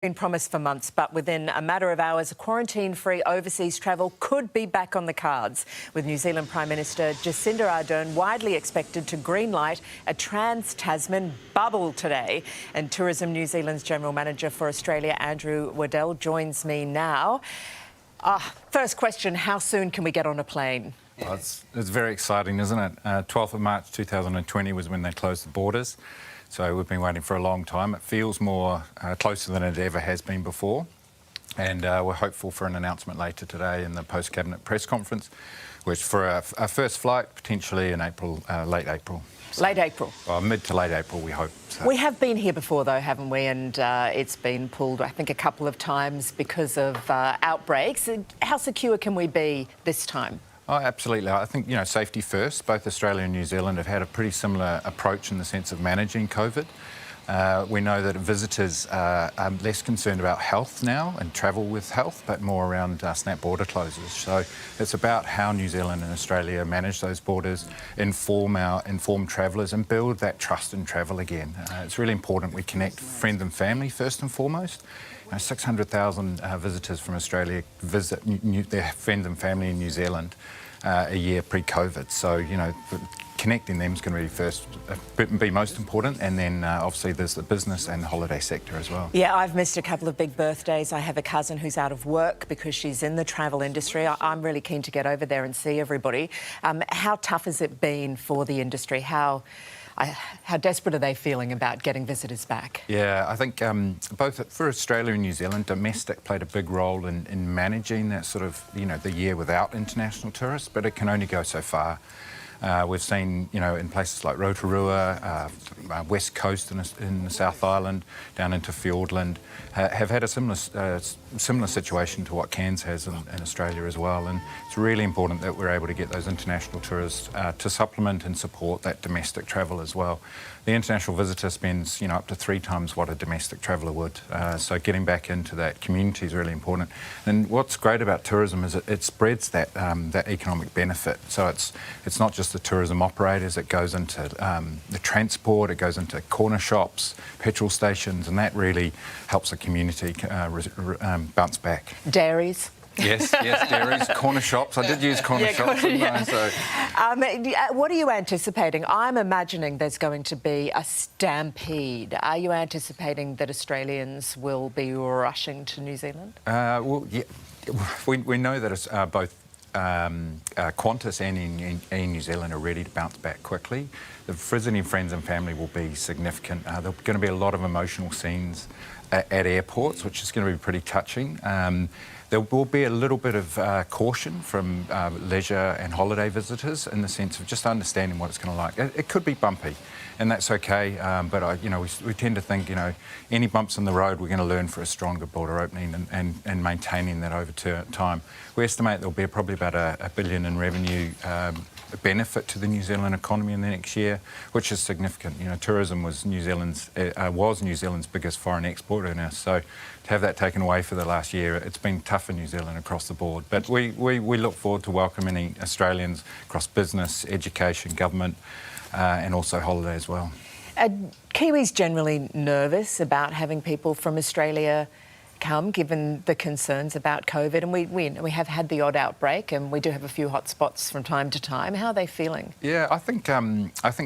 Been promised for months, but within a matter of hours, quarantine-free overseas travel could be back on the cards, with New Zealand Prime Minister Jacinda Ardern widely expected to greenlight a Trans-Tasman bubble today. And Tourism New Zealand's General Manager for Australia, Andrew Waddell, joins me now. First question, how soon can we get on a plane? Well, it's very exciting, isn't it? 12th of March 2020 was when they closed the borders. So we've been waiting for a long time. It feels more closer than it ever has been before. And we're hopeful for an announcement later today in the post-cabinet press conference, which for our first flight, potentially in April, late April. Late April? Well, mid to late April, we hope. So. We have been here before, though, haven't we? And it's been pulled, I think, a couple of times because of outbreaks. How secure can we be this time? Oh, absolutely. I think, safety first. Both Australia and New Zealand have had a pretty similar approach in the sense of managing COVID. We know that visitors are less concerned about health now and travel with health, but more around snap border closures. So it's about how New Zealand and Australia manage those borders, inform travellers and build that trust in travel again. It's really important we connect friends and family first and foremost. 600,000 visitors from Australia visit their friends and family in New Zealand a year pre-COVID. So, connecting them is going to be most important, and then obviously there's the business and holiday sector as well. Yeah, I've missed a couple of big birthdays. I have a cousin who's out of work because she's in the travel industry. I'm really keen to get over there and see everybody. How tough has it been for the industry? How desperate are they feeling about getting visitors back? Yeah, I think both for Australia and New Zealand, domestic played a big role in managing that sort of, the year without international tourists, but it can only go so far. We've seen, in places like Rotorua, West Coast in the South Island, down into Fiordland, have had a similar situation to what Cairns has in Australia as well. And it's really important that we're able to get those international tourists to supplement and support that domestic travel as well. The international visitor spends, up to 3 times what a domestic traveller would. So getting back into that community is really important. And what's great about tourism is it spreads that economic benefit. So it's not just the tourism operators, it goes into the transport, it goes into corner shops, petrol stations, and that really helps the community bounce back. Dairies? Yes, dairies, corner shops. I did use corner shops. What are you anticipating? I'm imagining there's going to be a stampede. Are you anticipating that Australians will be rushing to New Zealand? Well, yeah, we know that it's both Qantas and in New Zealand are ready to bounce back quickly. The visiting friends and family will be significant. There are going to be a lot of emotional scenes at airports, which is going to be pretty touching. There will be a little bit of caution from leisure and holiday visitors in the sense of just understanding what it's going to like. It could be bumpy, and that's okay. But we tend to think, any bumps in the road, we're going to learn for a stronger border opening and maintaining that over time. We estimate there'll be probably about $1 billion in revenue benefit to the New Zealand economy in the next year, which is significant. Tourism was New Zealand's biggest foreign exporter now. So to have that taken away for the last year, it's been tough for New Zealand across the board. But we look forward to welcoming Australians across business, education, government, and also holiday as well. Are Kiwis generally nervous about having people from Australia come, given the concerns about COVID? And we have had the odd outbreak, and we do have a few hot spots from time to time. How are they feeling? Yeah, I think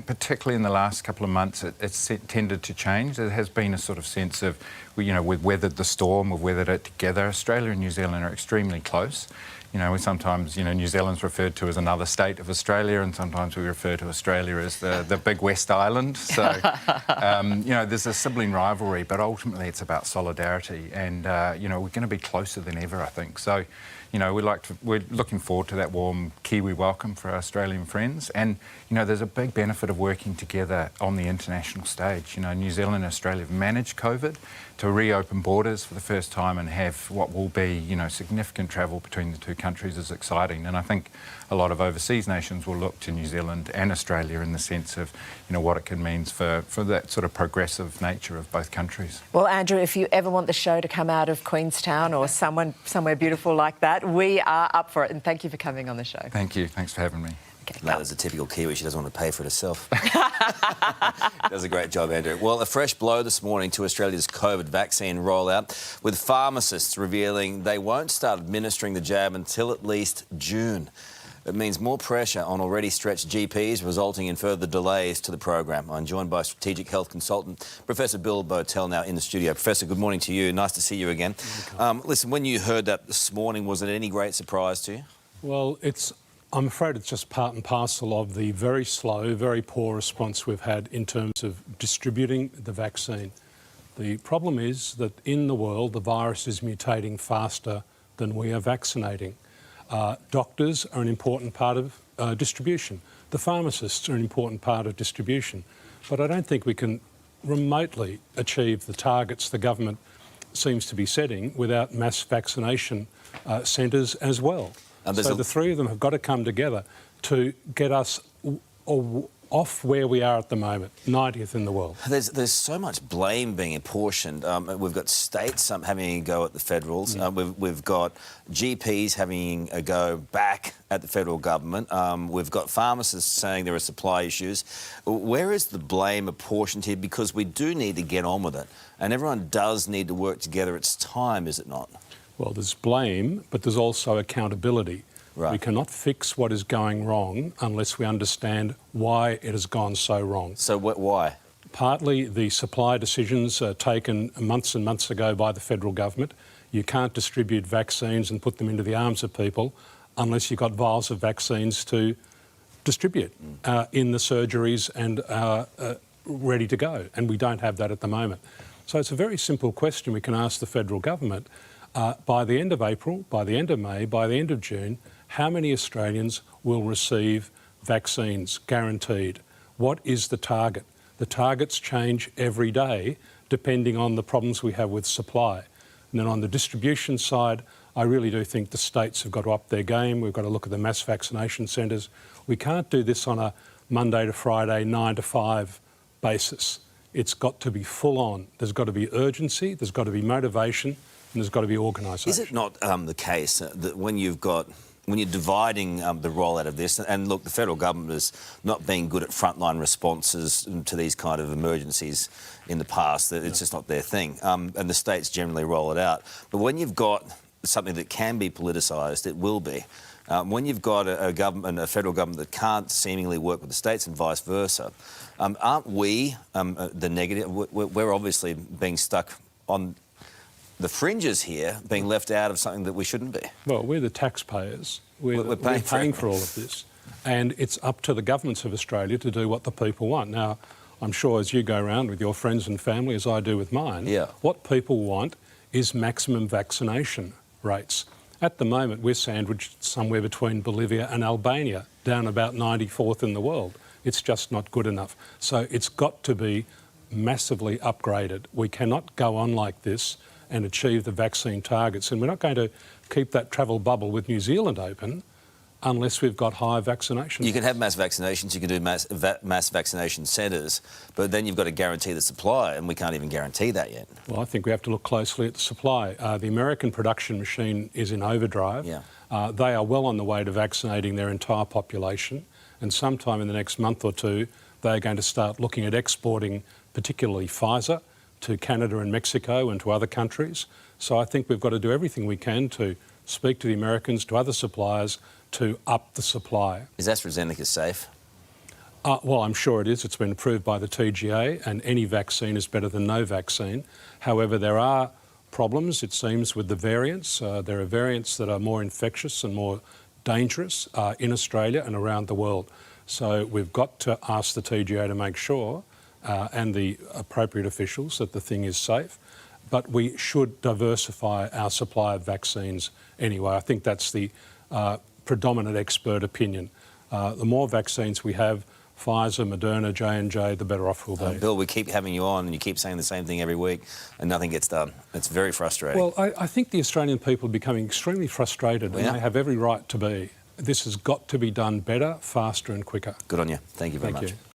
particularly in the last couple of months, it's tended to change. There has been a sort of sense of, we've weathered the storm, we've weathered it together. Australia and New Zealand are extremely close. We sometimes, New Zealand's referred to as another state of Australia, and sometimes we refer to Australia as the big West Island. So, there's a sibling rivalry, but ultimately it's about solidarity. And, we're going to be closer than ever, I think. So, we're looking forward to that warm Kiwi welcome for our Australian friends. And, there's a big benefit of working together on the international stage. New Zealand and Australia have managed COVID to reopen borders for the first time and have what will be, significant travel between the two countries is exciting. And I think a lot of overseas nations will look to New Zealand and Australia in the sense of, what it can mean for that sort of progressive nature of both countries. Well, Andrew, if you ever want the show to come out of Queenstown or somewhere beautiful like that, we are up for it. And thank you for coming on the show. Thank you. Thanks for having me. Okay, That is a typical Kiwi. She doesn't want to pay for it herself. Does a great job, Andrew. Well, a fresh blow this morning to Australia's COVID vaccine rollout, with pharmacists revealing they won't start administering the jab until at least June. It means more pressure on already stretched GPs, resulting in further delays to the program. I'm joined by strategic health consultant Professor Bill Botel now in the studio. Professor, good morning to you. Nice to see you again. Listen, when you heard that this morning, was it any great surprise to you? Well, I'm afraid it's just part and parcel of the very slow, very poor response we've had in terms of distributing the vaccine. The problem is that in the world, the virus is mutating faster than we are vaccinating. Doctors are an important part of distribution. The pharmacists are an important part of distribution. But I don't think we can remotely achieve the targets the government seems to be setting without mass vaccination centres as well. So the three of them have got to come together to get us off where we are at the moment, 90th in the world. There's so much blame being apportioned. We've got states having a go at the federals. We've got GPs having a go back at the federal government. We've got pharmacists saying there are supply issues. Where is the blame apportioned here? Because we do need to get on with it. And everyone does need to work together. It's time, is it not? Well, there's blame, but there's also accountability. Right. We cannot fix what is going wrong unless we understand why it has gone so wrong. So why? Partly the supply decisions taken months and months ago by the federal government. You can't distribute vaccines and put them into the arms of people unless you've got vials of vaccines to distribute in the surgeries and ready to go. And we don't have that at the moment. So it's a very simple question we can ask the federal government. By the end of April, by the end of May, by the end of June, how many Australians will receive vaccines guaranteed? What is the target? The targets change every day depending on the problems we have with supply. And then on the distribution side, I really do think the states have got to up their game. We've got to look at the mass vaccination centres. We can't do this on a Monday to Friday, 9 to 5 basis. It's got to be full on. There's got to be urgency, there's got to be motivation, and there's got to be organisation. Is it not the case that when you're dividing the rollout of this, and look, the federal government has not been good at frontline responses to these kind of emergencies in the past, that it's just not their thing, and the states generally roll it out. But when you've got something that can be politicised, it will be. When you've got a federal government that can't seemingly work with the states and vice versa, aren't we the negative? We're obviously being stuck on the fringes here, being left out of something that we shouldn't be. Well, we're the taxpayers. We're paying for all of this. And it's up to the governments of Australia to do what the people want. Now, I'm sure as you go around with your friends and family, as I do with mine, what people want is maximum vaccination rates. At the moment, we're sandwiched somewhere between Bolivia and Albania, down about 94th in the world. It's just not good enough. So it's got to be massively upgraded. We cannot go on like this and achieve the vaccine targets. And we're not going to keep that travel bubble with New Zealand open unless we've got high vaccination. You can have mass vaccinations, you can do mass vaccination centres, but then you've got to guarantee the supply, and we can't even guarantee that yet. Well, I think we have to look closely at the supply. The American production machine is in overdrive. They are well on the way to vaccinating their entire population, and sometime in the next month or two, they're going to start looking at exporting, particularly Pfizer, to Canada and Mexico and to other countries. So I think we've got to do everything we can to speak to the Americans, to other suppliers, to up the supply. Is AstraZeneca safe? Well, I'm sure it is. It's been approved by the TGA, and any vaccine is better than no vaccine. However, there are problems, it seems, with the variants. There are variants that are more infectious and more dangerous in Australia and around the world. So we've got to ask the TGA to make sure and the appropriate officials that the thing is safe. But we should diversify our supply of vaccines anyway. I think that's the predominant expert opinion. The more vaccines we have, Pfizer, Moderna, J&J, the better off we'll be. Bill, we keep having you on and you keep saying the same thing every week and nothing gets done. It's very frustrating. Well, I think the Australian people are becoming extremely frustrated and they have every right to be. This has got to be done better, faster and quicker. Good on you. Thank you very much. Thank you.